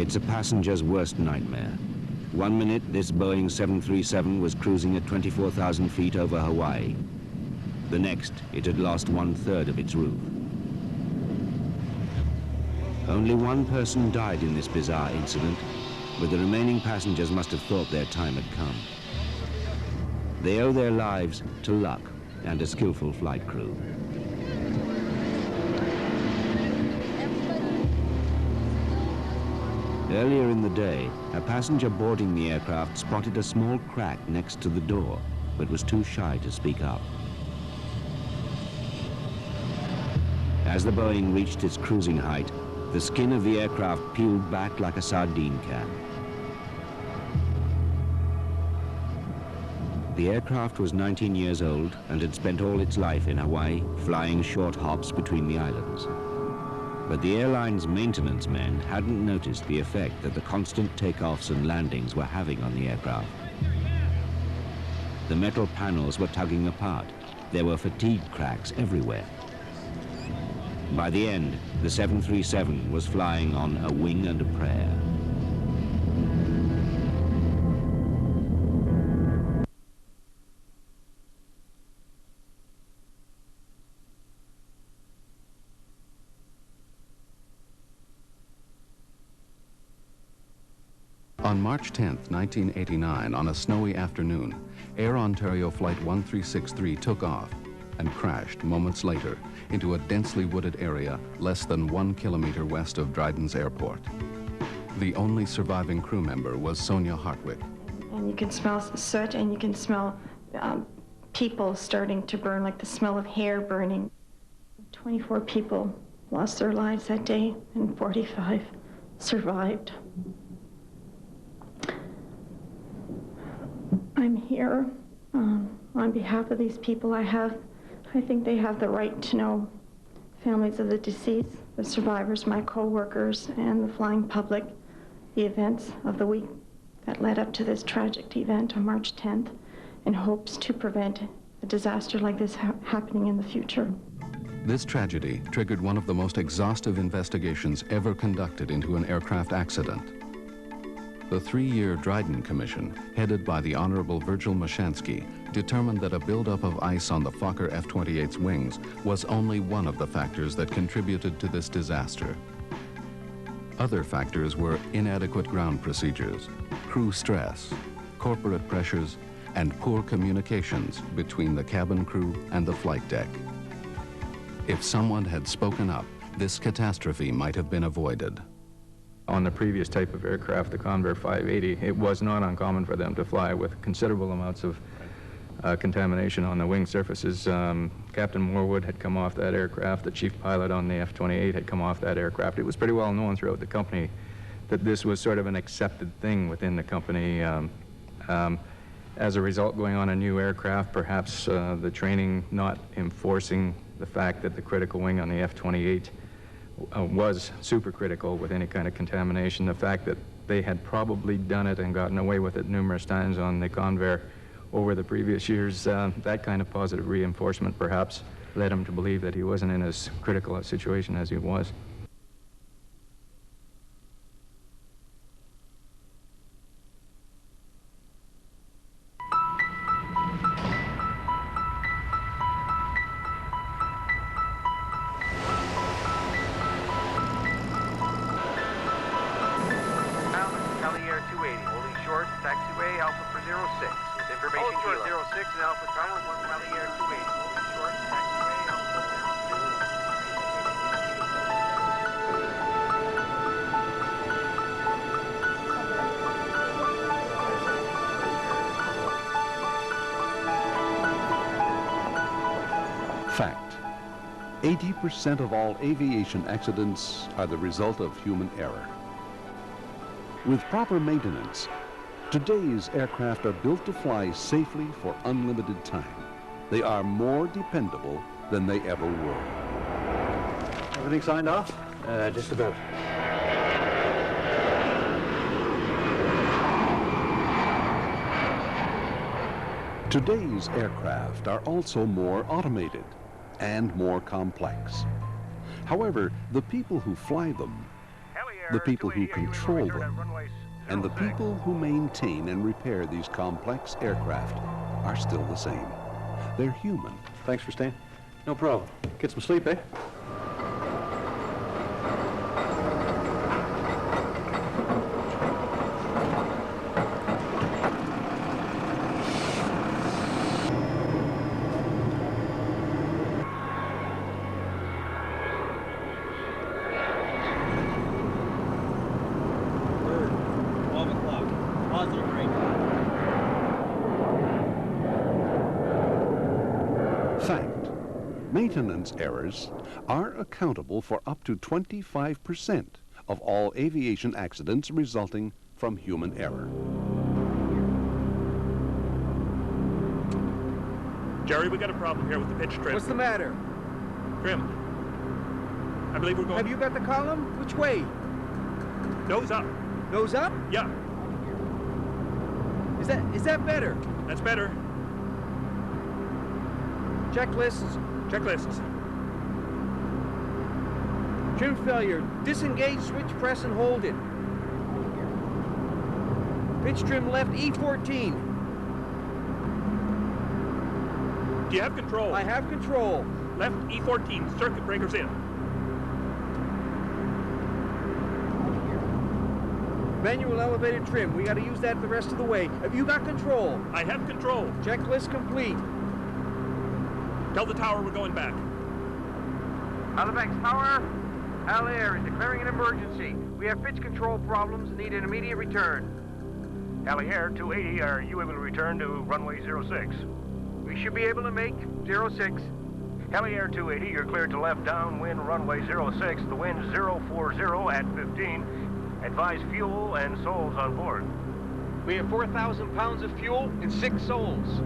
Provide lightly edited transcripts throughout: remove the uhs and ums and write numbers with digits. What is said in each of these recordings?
It's a passenger's worst nightmare. 1 minute, this Boeing 737 was cruising at 24,000 feet over Hawaii. The next, it had lost 1/3 of its roof. Only one person died in this bizarre incident, but the remaining passengers must have thought their time had come. They owe their lives to luck and a skillful flight crew. Earlier in the day, a passenger boarding the aircraft spotted a small crack next to the door, but was too shy to speak up. As the Boeing reached its cruising height, the skin of the aircraft peeled back like a sardine can. The aircraft was 19 years old and had spent all its life in Hawaii, flying short hops between the islands. But the airline's maintenance men hadn't noticed the effect that the constant takeoffs and landings were having on the aircraft. The metal panels were tugging apart. There were fatigue cracks everywhere. By the end, the 737 was flying on a wing and a prayer. On March 10, 1989, on a snowy afternoon, Air Ontario Flight 1363 took off and crashed moments later into a densely wooded area less than 1 kilometer west of Dryden's airport. The only surviving crew member was Sonia Hartwick. And you can smell soot, and you can smell people starting to burn, like the smell of hair burning. 24 people lost their lives that day, and 45 survived. I'm here on behalf of these people. I think they have the right to know, families of the deceased, the survivors, my co-workers, and the flying public, the events of the week that led up to this tragic event on March 10th, in hopes to prevent a disaster like this happening in the future. This tragedy triggered one of the most exhaustive investigations ever conducted into an aircraft accident. The 3-year Dryden Commission, headed by the Honorable Virgil Mashansky, determined that a buildup of ice on the Fokker F-28's wings was only one of the factors that contributed to this disaster. Other factors were inadequate ground procedures, crew stress, corporate pressures, and poor communications between the cabin crew and the flight deck. If someone had spoken up, this catastrophe might have been avoided. On the previous type of aircraft, the Convair 580, it was not uncommon for them to fly with considerable amounts of contamination on the wing surfaces. Captain Morwood had come off that aircraft. The chief pilot on the F-28 had come off that aircraft. It was pretty well known throughout the company that this was sort of an accepted thing within the company. As a result, going on a new aircraft, perhaps the training not enforcing the fact that the critical wing on the F-28 was supercritical with any kind of contamination. The fact that they had probably done it and gotten away with it numerous times on the Convair over the previous years, that kind of positive reinforcement perhaps led him to believe that he wasn't in as critical a situation as he was. Fact: 80% of all aviation accidents are the result of human error. With proper maintenance, today's aircraft are built to fly safely for unlimited time. They are more dependable than they ever were. Everything signed off? Just about. Today's aircraft are also more automated and more complex. However, the people who fly them the people who control them, and the people who maintain and repair these complex aircraft are still the same. They're human. Thanks for staying. No problem. Get some sleep, eh? Fact, maintenance errors are accountable for up to 25% of all aviation accidents resulting from human error. Jerry, we got a problem here with the pitch trim. What's the matter? Trim. I believe we're going... Have you got the column? Which way? Nose up. Nose up? Yeah. Is that better? That's better. Checklists. Checklists. Trim failure. Disengage, switch, press, and hold it. Pitch trim left, E14. Do you have control? I have control. Left E14, circuit breakers in. Manual elevated trim. We got to use that the rest of the way. Have you got control? I have control. Checklist complete. Tell the tower we're going back. Halifax Tower, Hal Air is declaring an emergency. We have pitch control problems and need an immediate return. Hal Air 280, are you able to return to runway 06? We should be able to make 06. Hal Air 280, you're cleared to left downwind runway 06. The wind 040 at 15. Advise fuel and souls on board. We have 4,000 pounds of fuel and 6 souls.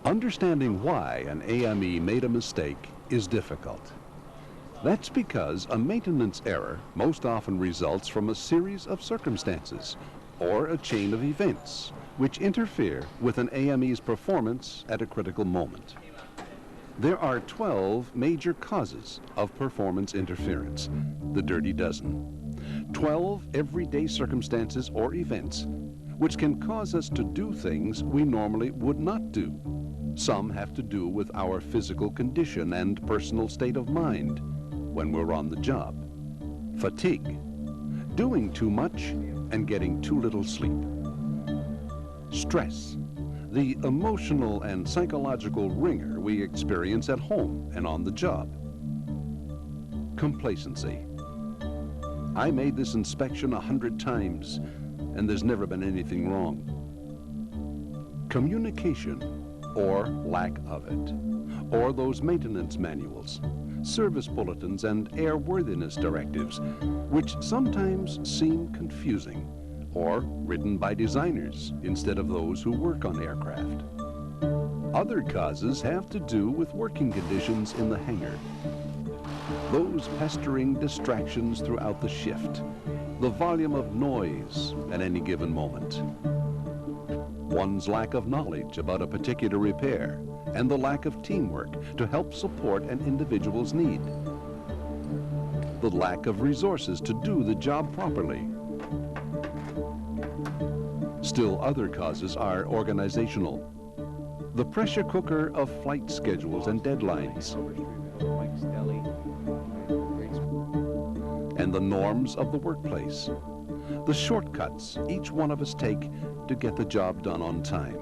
Understanding why an AME made a mistake is difficult. That's because a maintenance error most often results from a series of circumstances or a chain of events which interfere with an AME's performance at a critical moment. There are 12 major causes of performance interference, the dirty dozen. 12 everyday circumstances or events which can cause us to do things we normally would not do. Some have to do with our physical condition and personal state of mind when we're on the job. Fatigue, doing too much and getting too little sleep. Stress, the emotional and psychological wringer we experience at home and on the job. Complacency. I made this inspection 100 times and there's never been anything wrong. Communication, or lack of it, or those maintenance manuals, service bulletins, and airworthiness directives, which sometimes seem confusing, or written by designers instead of those who work on aircraft. Other causes have to do with working conditions in the hangar. Those pestering distractions throughout the shift, the volume of noise at any given moment, one's lack of knowledge about a particular repair, and the lack of teamwork to help support an individual's need. The lack of resources to do the job properly. Still other causes are organizational. The pressure cooker of flight schedules and deadlines, and the norms of the workplace. The shortcuts each one of us take to get the job done on time.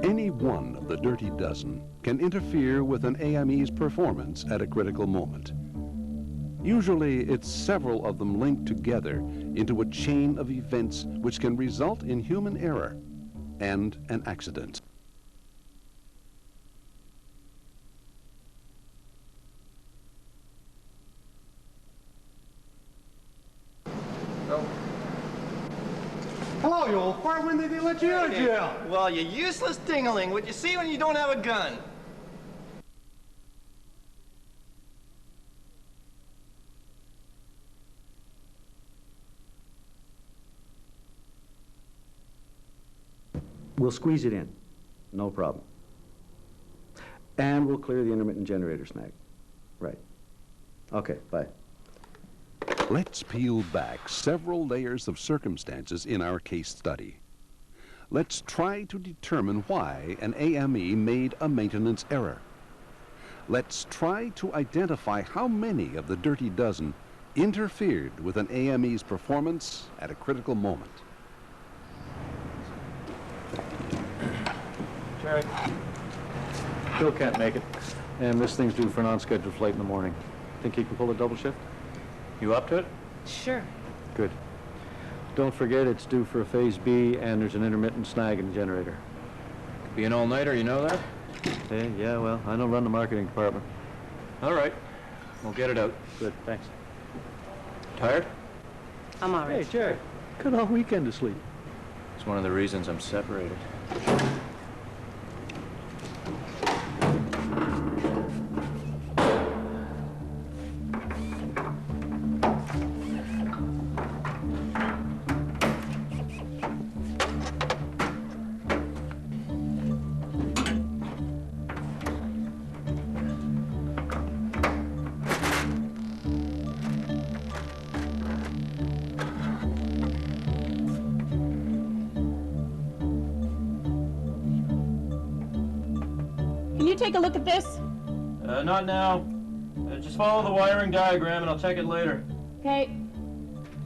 Any one of the dirty dozen can interfere with an AME's performance at a critical moment. Usually it's several of them linked together into a chain of events which can result in human error and an accident. Hello, you old fart. When did they let you out of jail? Well, you useless dingling. What you see when you don't have a gun? We'll squeeze it in. No problem. And we'll clear the intermittent generator snag. Right. Okay, bye. Let's peel back several layers of circumstances in our case study. Let's try to determine why an AME made a maintenance error. Let's try to identify how many of the dirty dozen interfered with an AME's performance at a critical moment. Jerry. Bill can't make it, and this thing's due for an on-scheduled flight in the morning. Think he can pull a double shift? You up to it? Sure. Good. Don't forget it's due for a Phase B, and there's an intermittent snag in the generator. Could be an all-nighter, you know that? Yeah, well, I don't run the marketing department. All right. We'll get it out. Good, thanks. Tired? I'm all right. Hey, Jerry, got all weekend to sleep. It's one of the reasons I'm separated. Can you take a look at this? Not now. Just follow the wiring diagram and I'll check it later. Okay.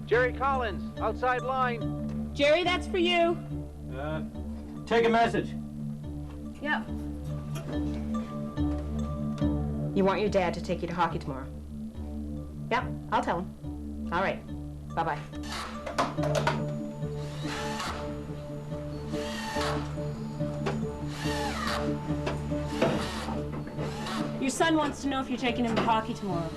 Jerry Collins, outside line. Jerry, that's for you. Take a message. Yep. You want your dad to take you to hockey tomorrow? Yep, I'll tell him. All right. Bye-bye. Your son wants to know if you're taking him to hockey tomorrow.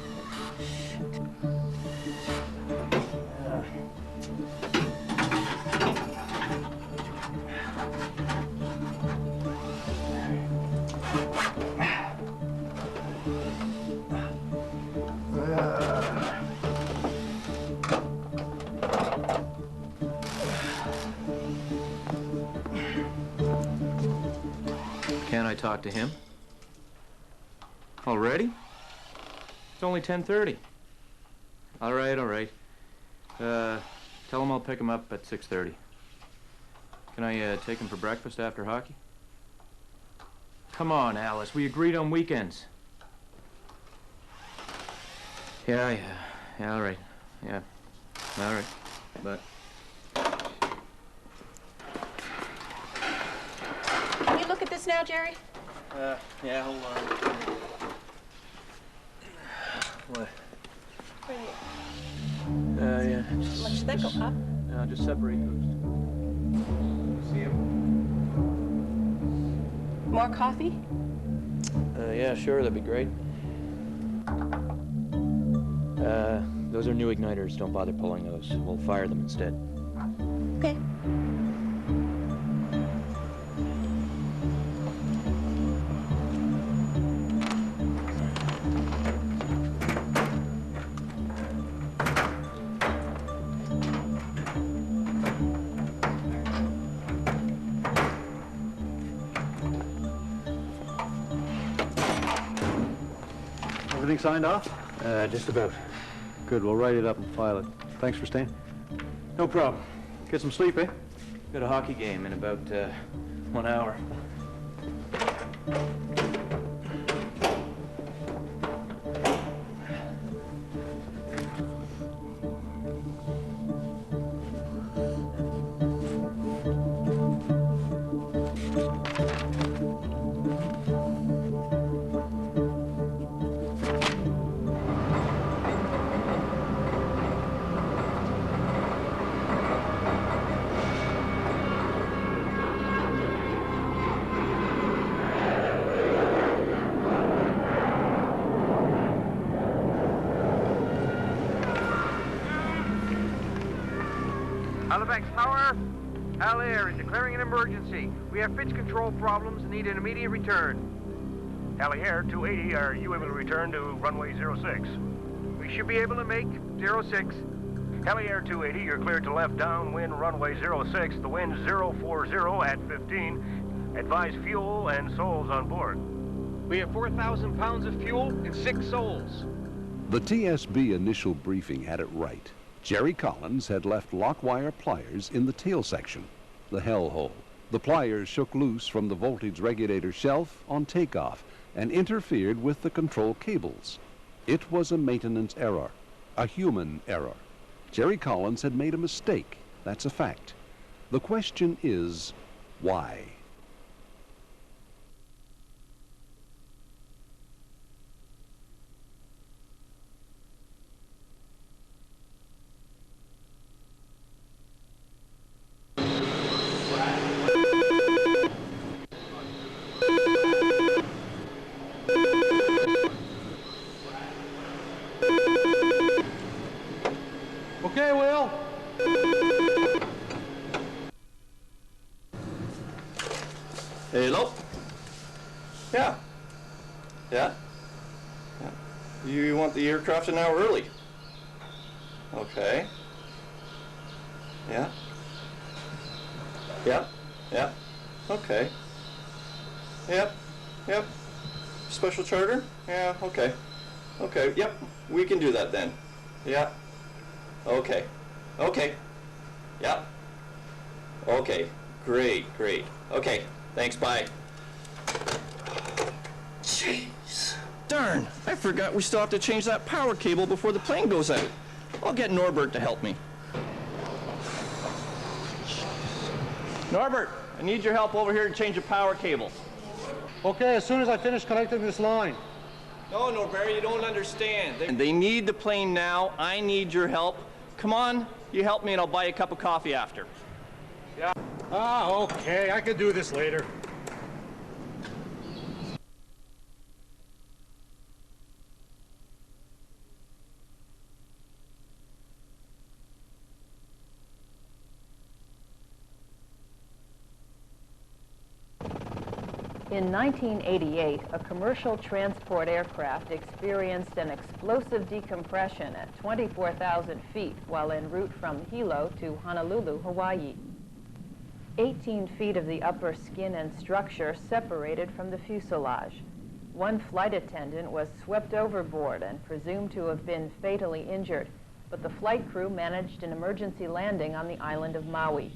Can't I talk to him? Already? It's only 10:30. All right, all right. Tell him I'll pick him up at 6:30. Can I take him for breakfast after hockey? Come on, Alice. We agreed on weekends. Yeah, all right. Yeah, all right. But Can you look at this now, Jerry? yeah, hold on. What? Right. Yeah. Should that go up? No, just separate those. See him? More coffee? Yeah, sure, that'd be great. Those are new igniters. Don't bother pulling those. We'll fire them instead. Okay. Everything signed off? Just about. Good, we'll write it up and file it. Thanks for staying. No problem. Get some sleep, eh? Got a hockey game in about 1 hour. Halifax Tower, Al Air is declaring an emergency. We have pitch control problems and need an immediate return. Alley Air 280, are you able to return to runway 06? We should be able to make 06. Alley Air 280, you're cleared to left downwind runway 06. The wind 040 at 15. Advise fuel and souls on board. We have 4,000 pounds of fuel and 6 souls. The TSB initial briefing had it right. Jerry Collins had left lock wire pliers in the tail section, the hell hole. The pliers shook loose from the voltage regulator shelf on takeoff and interfered with the control cables. It was a maintenance error, a human error. Jerry Collins had made a mistake, that's a fact. The question is, why? Okay, Will. Hello? Yeah. Yeah? Yeah. You want the aircraft an hour early? Okay. Yeah. Yep. Yep. Okay. Yep. Yep. Special charter? Yeah, okay. Okay, yep. We can do that then. Yeah. Okay. Okay. Yep. Okay. Great, great. Okay. Thanks, bye. Jeez. Darn, I forgot we still have to change that power cable before the plane goes out. I'll get Norbert to help me. Norbert, I need your help over here to change the power cable. Okay, as soon as I finish connecting this line. No, Norbert, you don't understand. They need the plane now. I need your help. Come on, you help me and I'll buy you a cup of coffee after. Yeah. Ah, okay, I can do this later. In 1988, a commercial transport aircraft experienced an explosive decompression at 24,000 feet while en route from Hilo to Honolulu, Hawaii. 18 feet of the upper skin and structure separated from the fuselage. One flight attendant was swept overboard and presumed to have been fatally injured, but the flight crew managed an emergency landing on the island of Maui.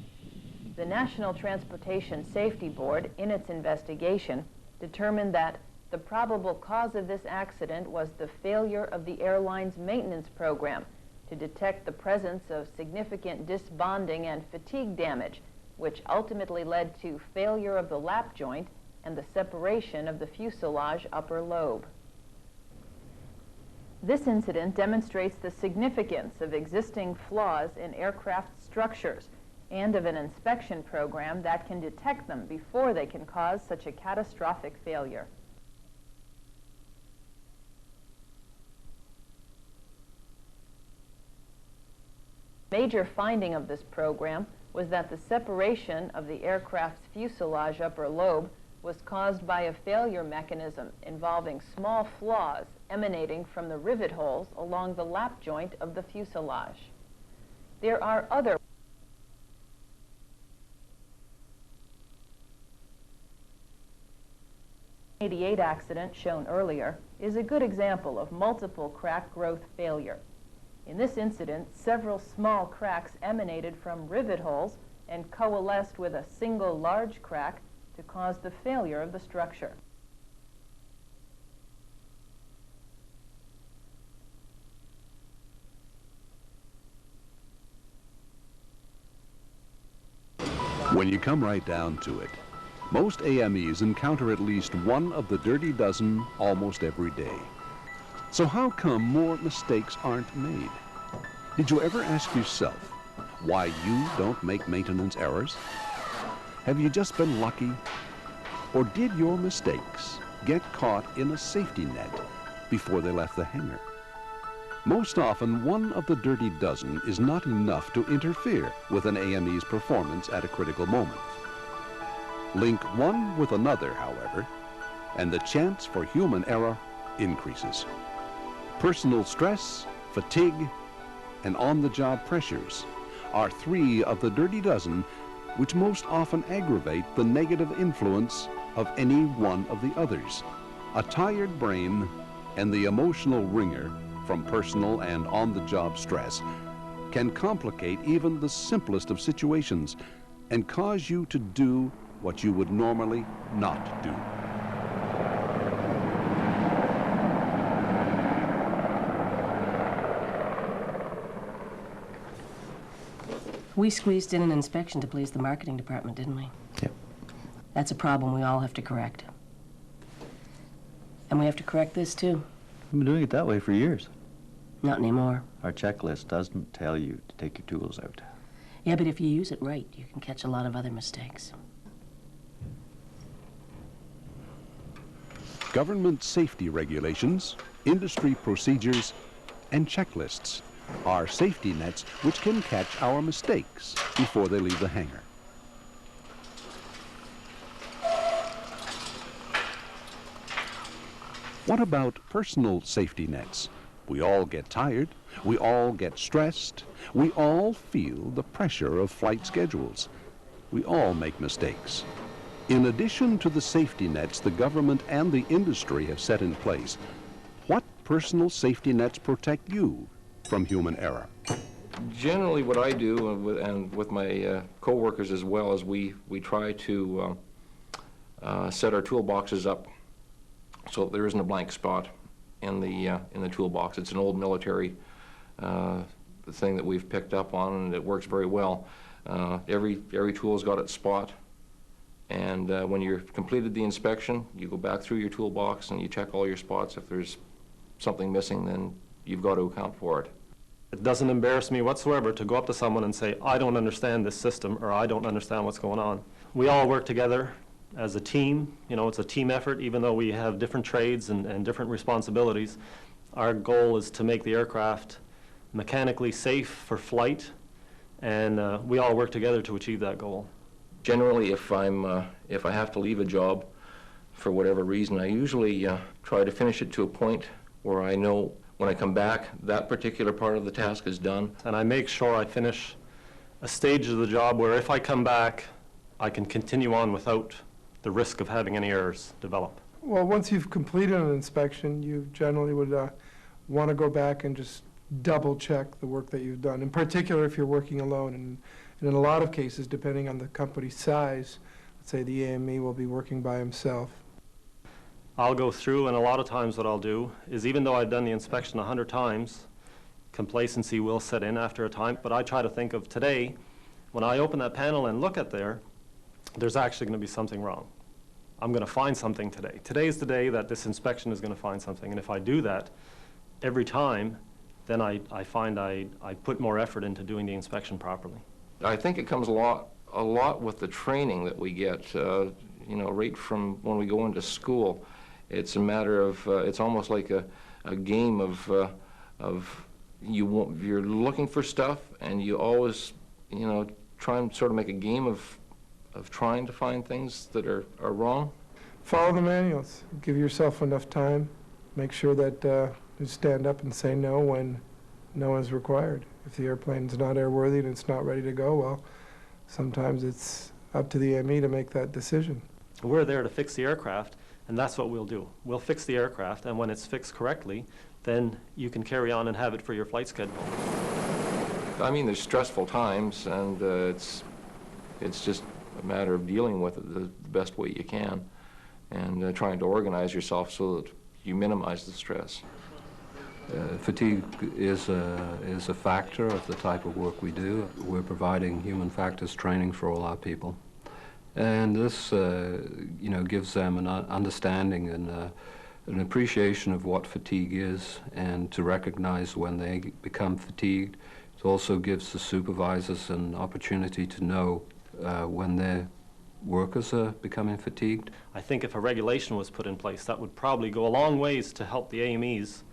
The National Transportation Safety Board, in its investigation, determined that the probable cause of this accident was the failure of the airline's maintenance program to detect the presence of significant disbonding and fatigue damage, which ultimately led to failure of the lap joint and the separation of the fuselage upper lobe. This incident demonstrates the significance of existing flaws in aircraft structures and of an inspection program that can detect them before they can cause such a catastrophic failure. Major finding of this program was that the separation of the aircraft's fuselage upper lobe was caused by a failure mechanism involving small flaws emanating from the rivet holes along the lap joint of the fuselage. There are other '88 accident shown earlier is a good example of multiple crack growth failure. In this incident, several small cracks emanated from rivet holes and coalesced with a single large crack to cause the failure of the structure. When you come right down to it, most AMEs encounter at least one of the dirty dozen almost every day. So how come more mistakes aren't made? Did you ever ask yourself why you don't make maintenance errors? Have you just been lucky? Or did your mistakes get caught in a safety net before they left the hangar? Most often, one of the dirty dozen is not enough to interfere with an AME's performance at a critical moment. Link one with another, however, and the chance for human error increases. Personal stress, fatigue, and on-the-job pressures are three of the dirty dozen which most often aggravate the negative influence of any one of the others. A tired brain and the emotional wringer from personal and on-the-job stress can complicate even the simplest of situations and cause you to do what you would normally not do. We squeezed in an inspection to please the marketing department, didn't we? Yep. That's a problem we all have to correct. And we have to correct this, too. We've been doing it that way for years. Not anymore. Our checklist doesn't tell you to take your tools out. Yeah, but if you use it right, you can catch a lot of other mistakes. Government safety regulations, industry procedures, and checklists are safety nets which can catch our mistakes before they leave the hangar. What about personal safety nets? We all get tired, we all get stressed, we all feel the pressure of flight schedules. We all make mistakes. In addition to the safety nets the government and the industry have set in place, what personal safety nets protect you from human error? Generally what I do, and with my co-workers as well, is we try to set our toolboxes up so that there isn't a blank spot in the toolbox. It's an old military thing that we've picked up on, and it works very well. Every tool's got its spot, and when you've completed the inspection, you go back through your toolbox and you check all your spots. If there's something missing, then you've got to account for it. It doesn't embarrass me whatsoever to go up to someone and say, I don't understand this system, or I don't understand what's going on. We all work together as a team. You know, it's a team effort, even though we have different trades and different responsibilities. Our goal is to make the aircraft mechanically safe for flight, and we all work together to achieve that goal. Generally, if I have to leave a job for whatever reason, I usually try to finish it to a point where I know when I come back, that particular part of the task is done. And I make sure I finish a stage of the job where if I come back, I can continue on without the risk of having any errors develop. Well, once you've completed an inspection, you generally would want to go back and just double check the work that you've done, in particular if you're working alone. And in a lot of cases, depending on the company's size, let's say the AME will be working by himself. I'll go through, and a lot of times what I'll do is, even though I've done the inspection 100 times, complacency will set in after a time, but I try to think of today, when I open that panel and look at there's actually going to be something wrong. I'm going to find something today. Today's the day that this inspection is going to find something, and if I do that every time, then I find I put more effort into doing the inspection properly. I think it comes a lot with the training that we get, you know, right from when we go into school. It's a matter of, it's almost like a game of you're looking for stuff, and you always, you know, try and sort of make a game of trying to find things that are wrong. Follow the manuals. Give yourself enough time. Make sure that you stand up and say no when no is required. If the airplane's not airworthy and it's not ready to go, well, sometimes it's up to the AME to make that decision. We're there to fix the aircraft, and that's what we'll do. We'll fix the aircraft, and when it's fixed correctly, then you can carry on and have it for your flight schedule. I mean, there's stressful times, and it's just a matter of dealing with it the best way you can, and trying to organize yourself so that you minimize the stress. Fatigue is a factor of the type of work we do. We're providing human factors training for all our people. And this, you know, gives them an understanding and an appreciation of what fatigue is, and to recognize when they become fatigued. It also gives the supervisors an opportunity to know when their workers are becoming fatigued. I think if a regulation was put in place, that would probably go a long ways to help the AMEs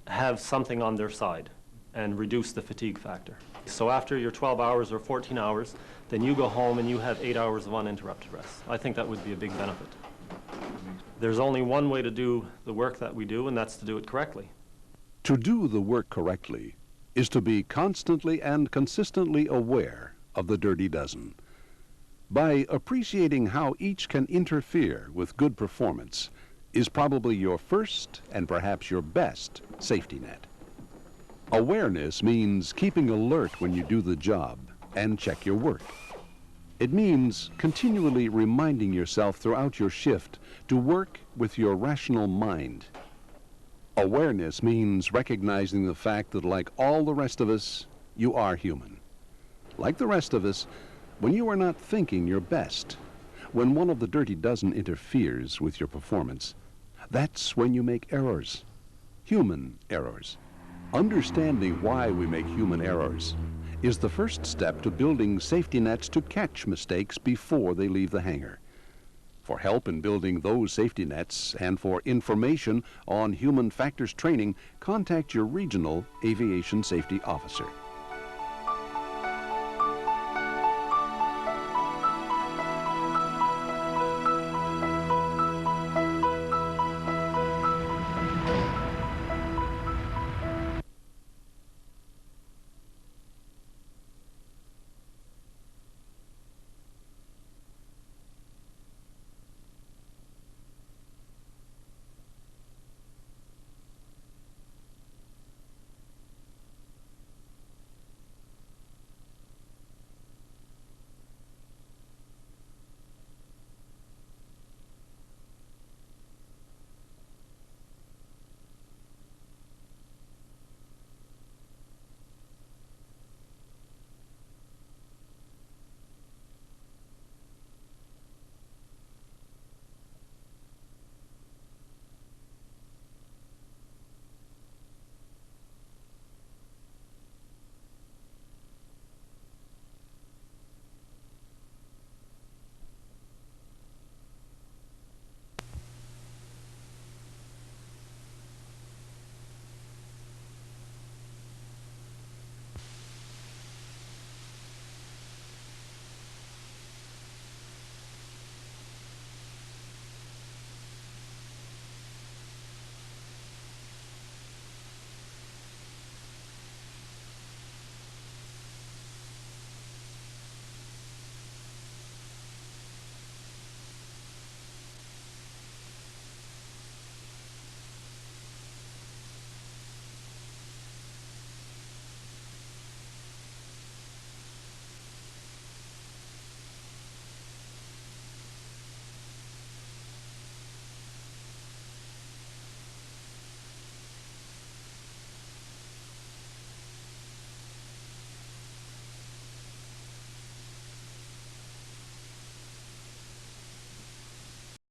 have something on their side and reduce the fatigue factor. So after your 12 hours or 14 hours, then you go home and you have 8 hours of uninterrupted rest. I think that would be a big benefit. There's only one way to do the work that we do, and that's to do it correctly. To do the work correctly is to be constantly and consistently aware of the dirty dozen. By appreciating how each can interfere with good performance is probably your first and perhaps your best safety net. Awareness means keeping alert when you do the job and check your work. It means continually reminding yourself throughout your shift to work with your rational mind. Awareness means recognizing the fact that, like all the rest of us, you are human. Like the rest of us, when you are not thinking your best, when one of the dirty dozen interferes with your performance, that's when you make errors, human errors. Understanding why we make human errors is the first step to building safety nets to catch mistakes before they leave the hangar. For help in building those safety nets and for information on human factors training, contact your regional aviation safety officer.